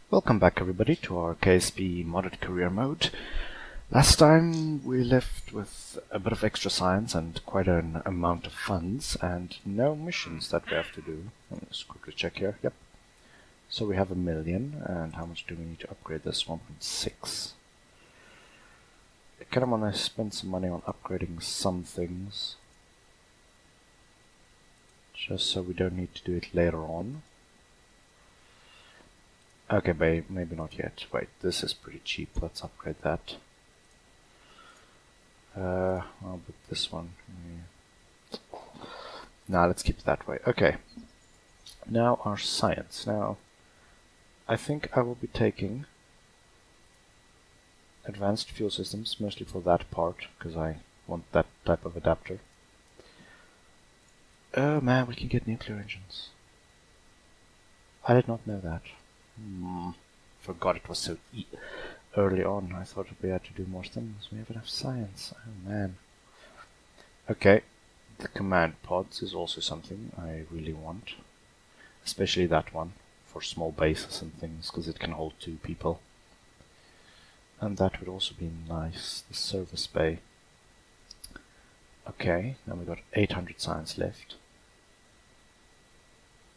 Welcome back everybody to our KSP modded career mode. Last time we left with a bit of extra science and quite an amount of funds and no missions that we have to do. Let me just quickly check here. Yep. So we have 1 million, and how much do we need to upgrade this? 1.6. I kind of want to spend some money on upgrading some things, just so we don't need to do it later on. Okay, maybe not yet. Wait, this is pretty cheap. Let's upgrade that. I'll put this one. Nah, let's keep it that way. Okay. Now our science. Now, I think I will be taking advanced fuel systems, mostly for that part, because I want that type of adapter. Oh man, we can get nuclear engines. I did not know that. Forgot it was so early on. I thought we had to do more things. We have enough science. Oh man. Okay, the command pods is also something I really want. Especially that one for small bases and things, because it can hold 2 people. And that would also be nice. The service bay. Okay, now we got 800 science left.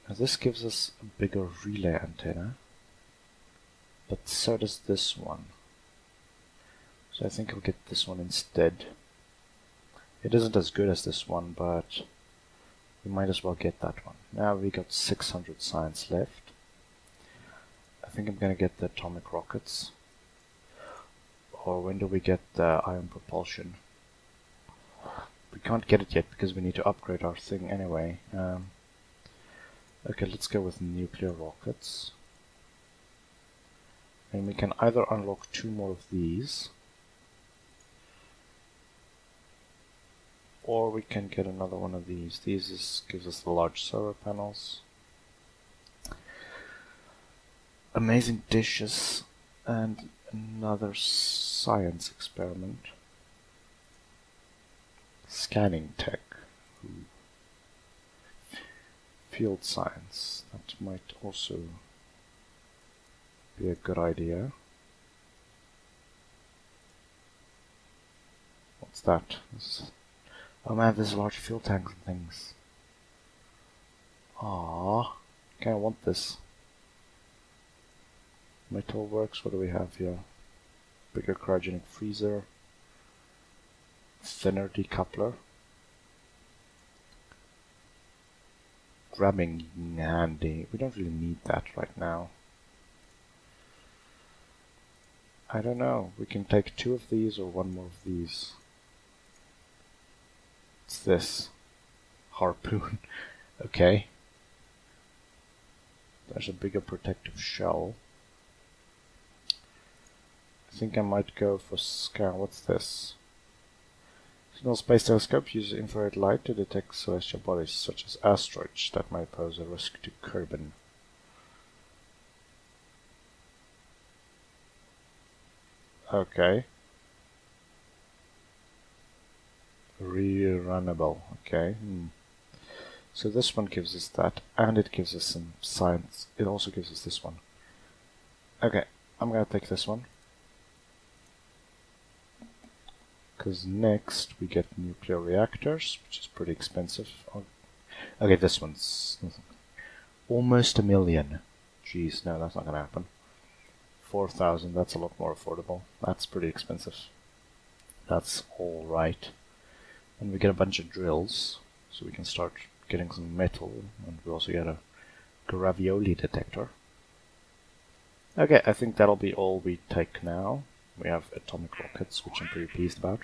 Now this gives us a bigger relay antenna. But so does this one. So I think I'll get this one instead. It isn't as good as this one, but we might as well get that one. Now we got 600 science left. I think I'm gonna get the atomic rockets. Or when do we get the ion propulsion? We can't get it yet because we need to upgrade our thing anyway. Okay, let's go with nuclear rockets. And we can either unlock 2 more of these, or we can get another one of these. Gives us the large solar panels, amazing dishes, and another science experiment. Scanning tech. Ooh. Field science. That might also be a good idea. What's that? Oh man, there's large fuel tanks and things. Ah, okay, I want this. Metal works. What do we have here? Bigger cryogenic freezer. Thinner decoupler. Grabbing handy. We don't really need that right now. I don't know. We can take 2 of these or 1 more of these. What's this? Harpoon. Okay. There's a bigger protective shell. I think I might go for scan. What's this? Signal space telescope uses infrared light to detect celestial bodies such as asteroids that might pose a risk to Kerbal. Okay. Rerunnable. Okay. So this one gives us that, and it gives us some science. It also gives us this one. Okay, I'm gonna take this one. Because next we get nuclear reactors, which is pretty expensive. Okay, this one's almost 1 million. Jeez, no, that's not gonna happen. 4,000, that's a lot more affordable. That's pretty expensive. That's alright. And we get a bunch of drills, so we can start getting some metal, and we also get a gravioli detector. Okay, I think that'll be all we take now. We have atomic rockets, which I'm pretty pleased about.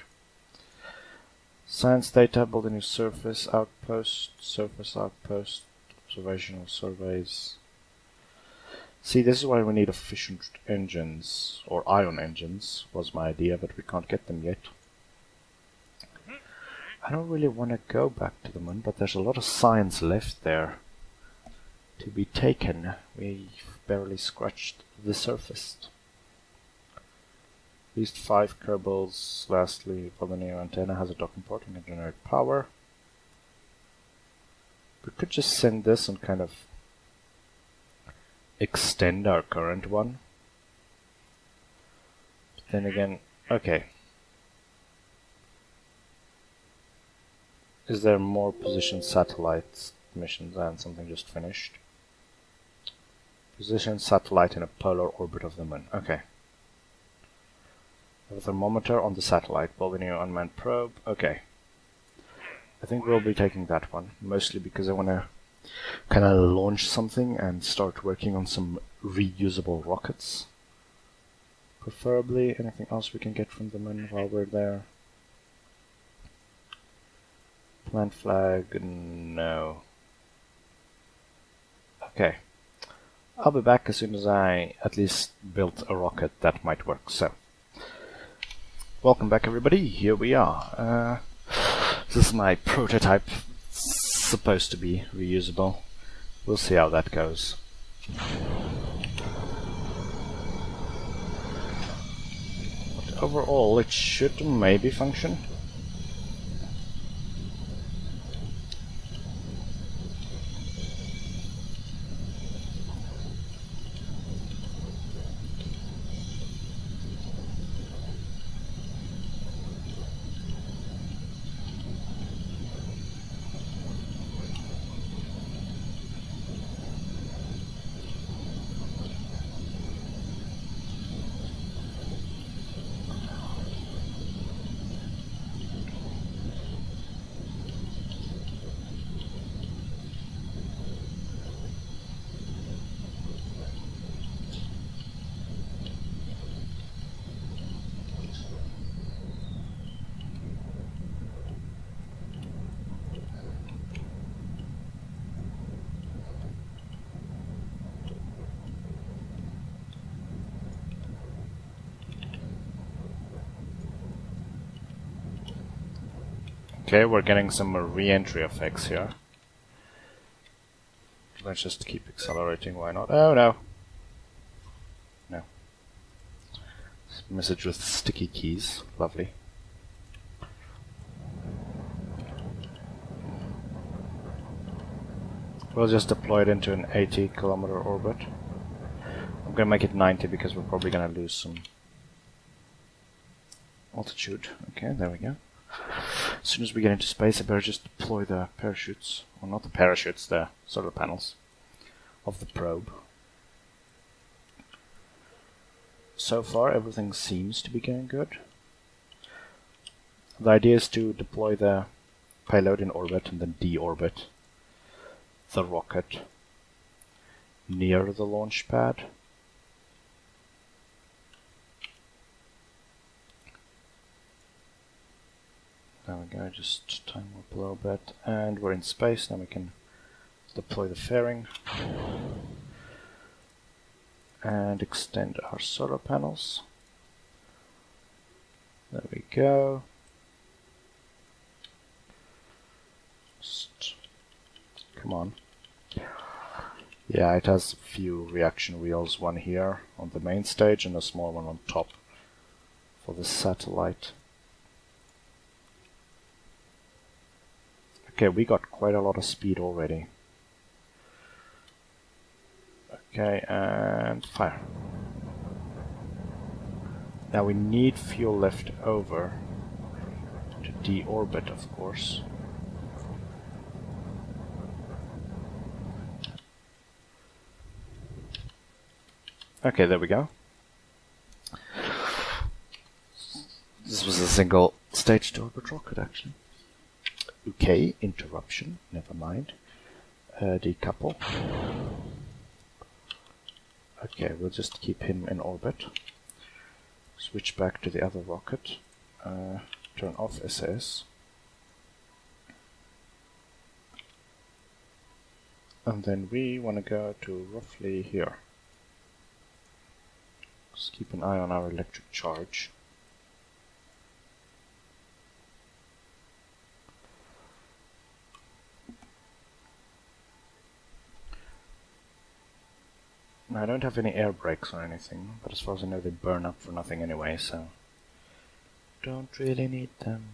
Science data, build a new surface outpost, observational surveys. See, this is why we need efficient engines, or ion engines, was my idea, but we can't get them yet. I don't really want to go back to the moon, but there's a lot of science left there to be taken. We've barely scratched the surface. At least 5 Kerbals. Lastly, the new antenna has a docking port and can generate power. We could just send this and kind of extend our current one. But then again, okay. Is there more position satellites missions than something just finished? Position satellite in a polar orbit of the moon. Okay. A thermometer on the satellite. Build a new unmanned probe. Okay. I think we'll be taking that one, mostly because I want to kind of launch something and start working on some reusable rockets. Preferably anything else we can get from the moon while we're there. Plant flag, no. Okay. I'll be back as soon as I at least built a rocket that might work. So, welcome back everybody, here we are. This is my prototype, it's supposed to be reusable. We'll see how that goes. But overall it should maybe function. Okay, we're getting some re-entry effects here. Let's just keep accelerating, why not? Oh no! No. Message with sticky keys, lovely. We'll just deploy it into an 80-kilometer orbit. I'm gonna make it 90 because we're probably gonna lose some altitude. Okay, there we go. As soon as we get into space, I better just deploy the parachutes. Well, not the parachutes, the solar panels of the probe. So far, everything seems to be going good. The idea is to deploy the payload in orbit and then deorbit the rocket near the launch pad. There we go, just time up a little bit, and we're in space. Now we can deploy the fairing and extend our solar panels. There we go. Just come on. Yeah, it has a few reaction wheels, one here on the main stage and a small one on top for the satellite. Okay, we got quite a lot of speed already. Okay, and fire. Now we need fuel left over to deorbit, of course. Okay, there we go. This was a single stage to orbit rocket, actually. Okay, interruption, never mind. Decouple. Okay, we'll just keep him in orbit. Switch back to the other rocket. Turn off SAS. And then we want to go to roughly here. Just keep an eye on our electric charge. I don't have any air brakes or anything, but as far as I know they burn up for nothing anyway, so don't really need them.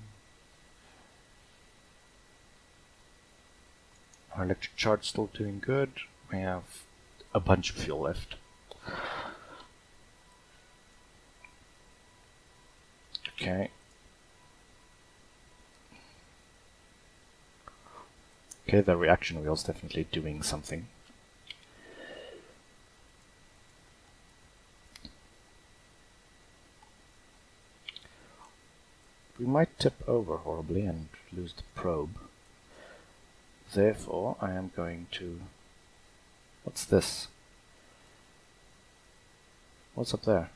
Our electric charge still doing good. We have a bunch of fuel left. Okay. Okay, the reaction wheel's definitely doing something. We might tip over horribly and lose the probe. Therefore, I am going to... What's this? What's up there?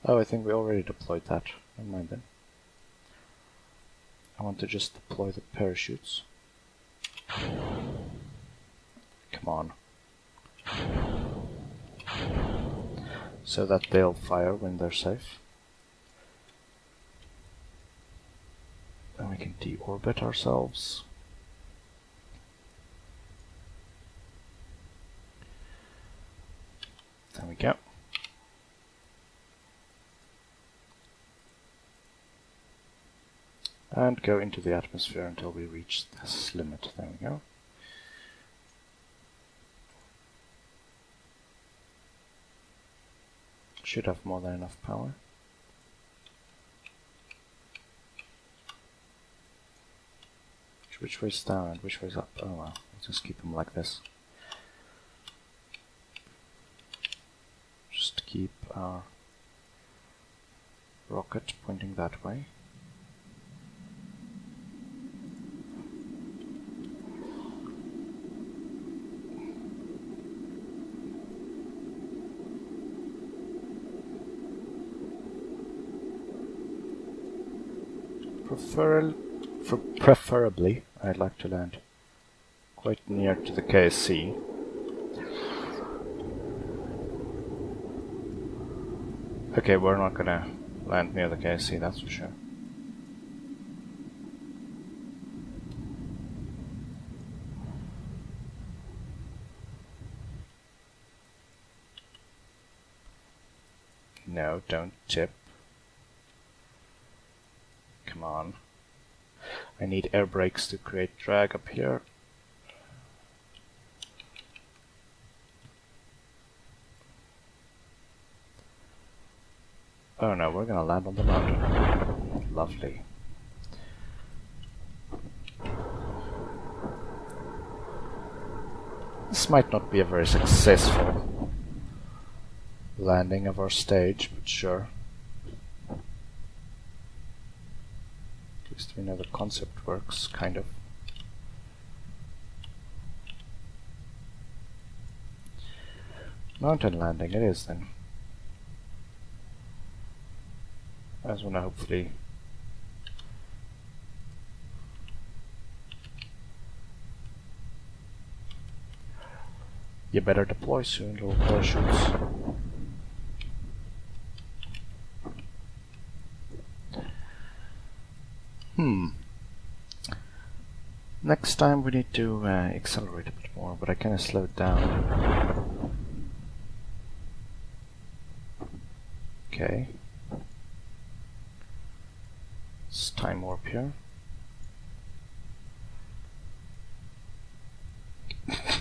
Oh, I think we already deployed that. Never mind then. I want to just deploy the parachutes. Come on. So that they'll fire when they're safe. Then we can deorbit ourselves. There we go. And go into the atmosphere until we reach this limit. There we go. Should have more than enough power. Which way's down and which way's up? Oh well, let's just keep them like this. Just keep our rocket pointing that way. Preferably, I'd like to land quite near to the KSC. Okay, we're not gonna land near the KSC, that's for sure. No, don't tip. Come on. I need air brakes to create drag up here. Oh no, we're gonna land on the mountain. Lovely. This might not be a very successful landing of our stage, but sure. At least we know the concept works, kind of. Mountain landing it is then. I just want to hopefully you better deploy soon, little parachutes. Next time we need to accelerate a bit more, but I kind of slowed down. Okay. It's time warp here. This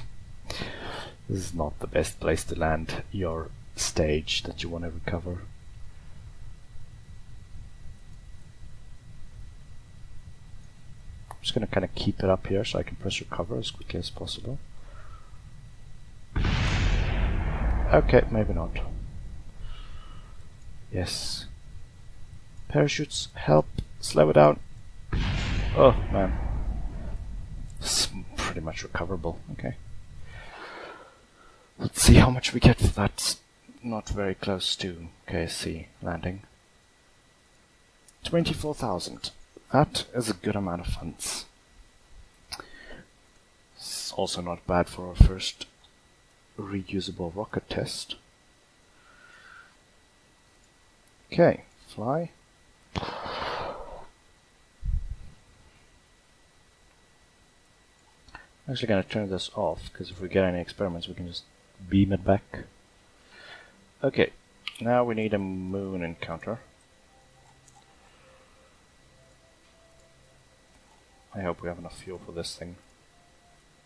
is not the best place to land your stage that you want to recover. I'm just going to kind of keep it up here so I can press recover as quickly as possible. Okay, maybe not. Yes. Parachutes, help! Slow it down! Oh, man. It's pretty much recoverable. Okay. Let's see how much we get for that. Not very close to KSC landing. 24,000. That is a good amount of funds. It's also not bad for our first reusable rocket test. Okay, fly. I'm actually going to turn this off, because if we get any experiments we can just beam it back. Okay, now we need a moon encounter. I hope we have enough fuel for this thing.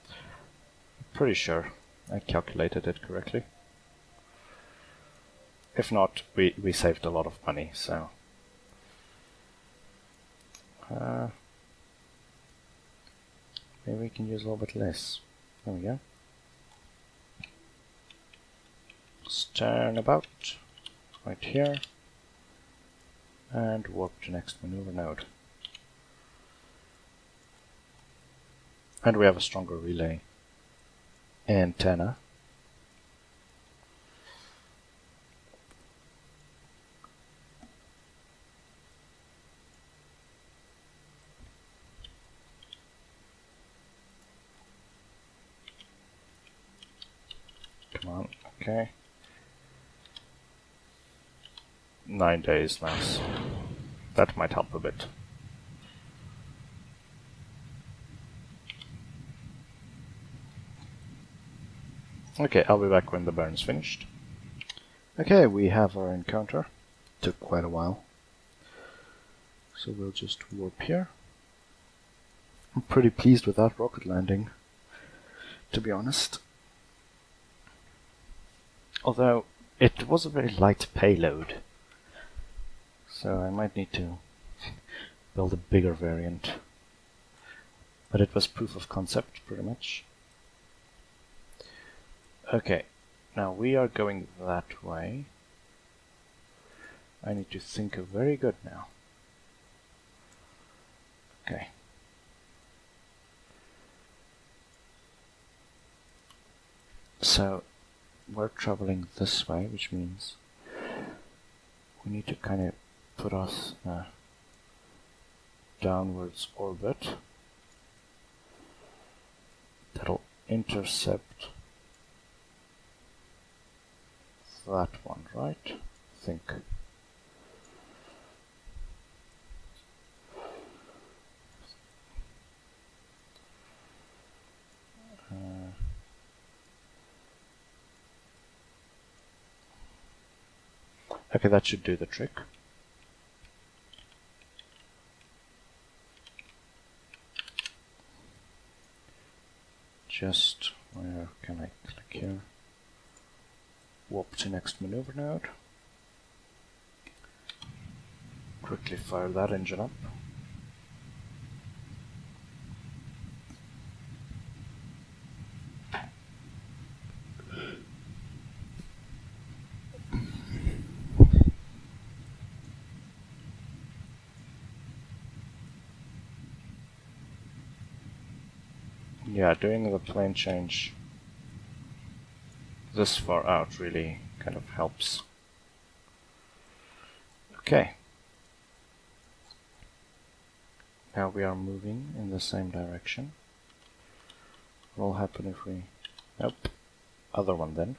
I'm pretty sure I calculated it correctly. If not, we saved a lot of money, so... maybe we can use a little bit less. There we go. Just turn about, right here, and warp to next maneuver node. And we have a stronger relay antenna. Come on, okay. 9 days, nice. That might help a bit. Okay, I'll be back when the burn's finished. Okay, we have our encounter. Took quite a while. So we'll just warp here. I'm pretty pleased with that rocket landing, to be honest. Although, it was a very light payload. So I might need to build a bigger variant. But it was proof of concept, pretty much. Okay, now we are going that way. I need to think of very good now. Okay. So, we're traveling this way, which means we need to kind of put us in a downwards orbit that'll intercept that one, right? I think. Okay, that should do the trick. Just where can I click here? Warp to next maneuver node. Quickly fire that engine up. Yeah, doing the plane change this far out really kind of helps. Okay. Now we are moving in the same direction. What will happen if we... Nope. Other one then.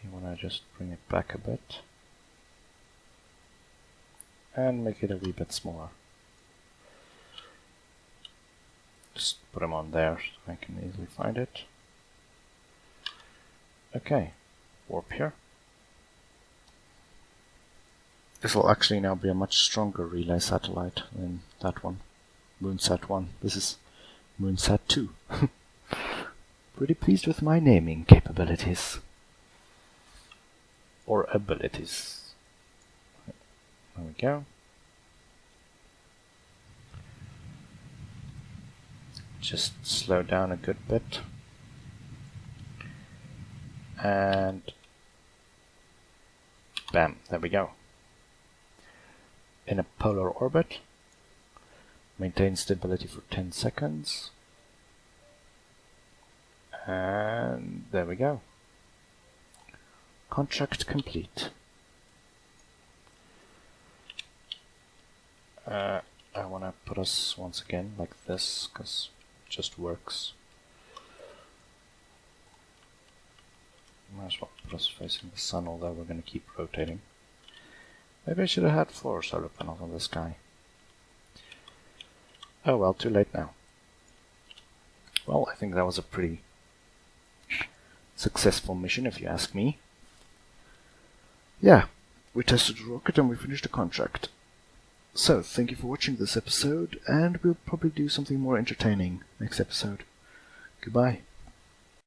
We want to just bring it back a bit. And make it a wee bit smaller. Just put them on there so I can easily find it. Okay, warp here. This will actually now be a much stronger relay satellite than that one, Moonsat 1. This is Moonsat 2. Pretty pleased with my naming capabilities. Or abilities. There we go. Just slow down a good bit. And bam, there we go. In a polar orbit. Maintain stability for 10 seconds. And there we go. Contract complete. I want to put us once again like this, because it just works. Might as well put us facing the sun, although we're going to keep rotating. Maybe I should have had 4 solar panels on this guy. Oh well, too late now. Well, I think that was a pretty successful mission, if you ask me. Yeah, we tested the rocket and we finished the contract. So, thank you for watching this episode, and we'll probably do something more entertaining next episode. Goodbye.